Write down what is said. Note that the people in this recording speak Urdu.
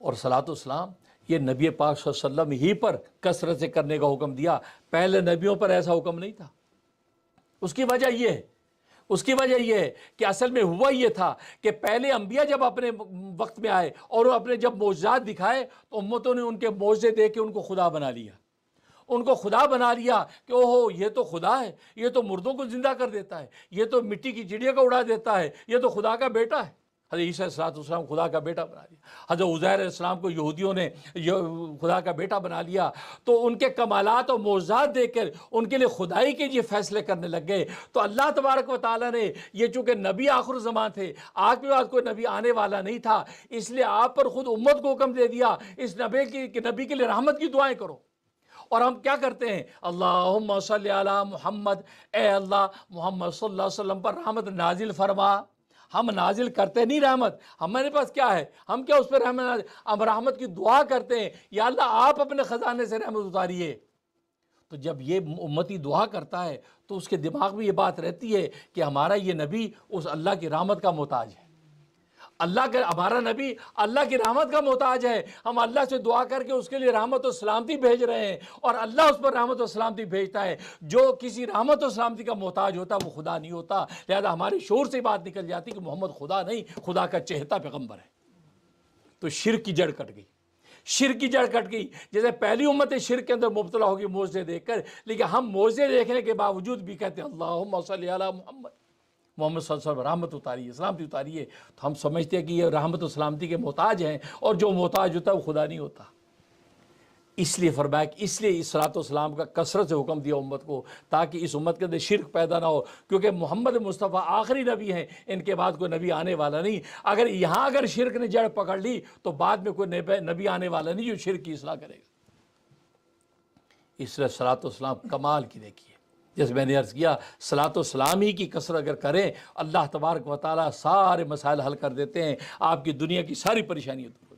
اور صلاۃ و سلام یہ نبی پاک صلی اللہ علیہ وسلم ہی پر کثرت سے کرنے کا حکم دیا، پہلے نبیوں پر ایسا حکم نہیں تھا۔ اس کی وجہ یہ ہے کہ اصل میں ہوا یہ تھا کہ پہلے انبیاء جب اپنے وقت میں آئے اور وہ اپنے جب معجزات دکھائے تو امتوں نے ان کے معجزے دے کے ان کو خدا بنا لیا، کہ اوہو یہ تو خدا ہے، یہ تو مردوں کو زندہ کر دیتا ہے، یہ تو مٹی کی چڑیا کو اڑا دیتا ہے، یہ تو خدا کا بیٹا ہے۔ حضرت عیسیٰ علیہ السلام خدا کا بیٹا بنا لیا، حضرت عزیر علیہ السلام کو یہودیوں نے خدا کا بیٹا بنا لیا، تو ان کے کمالات اور معجزات دیکھ کر ان کے لیے خدائی کے یہ فیصلے کرنے لگ گئے۔ تو اللہ تبارک و تعالیٰ نے یہ چونکہ نبی آخر زمان تھے، آپ کے بعد کوئی نبی آنے والا نہیں تھا، اس لیے آپ پر خود امت کو حکم دے دیا اس نبی کے لیے رحمت کی دعائیں کرو۔ اور ہم کیا کرتے ہیں؟ اللہم صلی علی محمد، اے اللہ محمد صلی اللہ علیہ وسلم پر رحمت نازل فرما۔ ہم نازل کرتے نہیں رحمت، ہمارے پاس کیا ہے، ہم کیا اس پر رحمت، ہم رحمت کی دعا کرتے ہیں، یا اللہ آپ اپنے خزانے سے رحمت اتاریے۔ تو جب یہ امتی دعا کرتا ہے تو اس کے دماغ میں یہ بات رہتی ہے کہ ہمارا یہ نبی اس اللہ کی رحمت کا محتاج ہے، ہمارا نبی اللہ کی رحمت کا محتاج ہے، ہم اللہ سے دعا کر کے اس کے لیے رحمت و سلامتی بھیج رہے ہیں، اور اللہ اس پر رحمت و سلامتی بھیجتا ہے۔ جو کسی رحمت و سلامتی کا محتاج ہوتا ہے وہ خدا نہیں ہوتا، لہذا ہمارے شعور سے بات نکل جاتی کہ محمد خدا نہیں، خدا کا چہتا پیغمبر ہے۔ تو شرک کی جڑ کٹ گئی، جیسے پہلی امت شرک کے اندر مبتلا ہوگی معجزے دیکھ کر، لیکن ہم معجزے دیکھنے کے باوجود بھی کہتے ہیں اللہم صلی علی محمد، محمد صلی اللہ علیہ وسلم رحمت اتاریے، سلامتی اتاریے۔ تو ہم سمجھتے ہیں کہ یہ رحمت و سلامتی کے محتاج ہیں، اور جو محتاج ہوتا ہے وہ خدا نہیں ہوتا۔ اس لیے فرمایا کہ اس لیے صلاۃ و سلام کا کثرت سے حکم دیا امت کو، تاکہ اس امت کے اندر شرک پیدا نہ ہو، کیونکہ محمد مصطفیٰ آخری نبی ہیں، ان کے بعد کوئی نبی آنے والا نہیں۔ اگر شرک نے جڑ پکڑ لی تو بعد میں کوئی نبی آنے والا نہیں جو شرک کی اصلاح کرے گا۔ اس لیے صلاۃ و سلام کمال کی دیکھیے، جیسے میں نے عرض کیا، صلاۃ و سلام ہی کی کثرت اگر کریں، اللہ تبارک و تعالیٰ سارے مسائل حل کر دیتے ہیں، آپ کی دنیا کی ساری پریشانیاں دور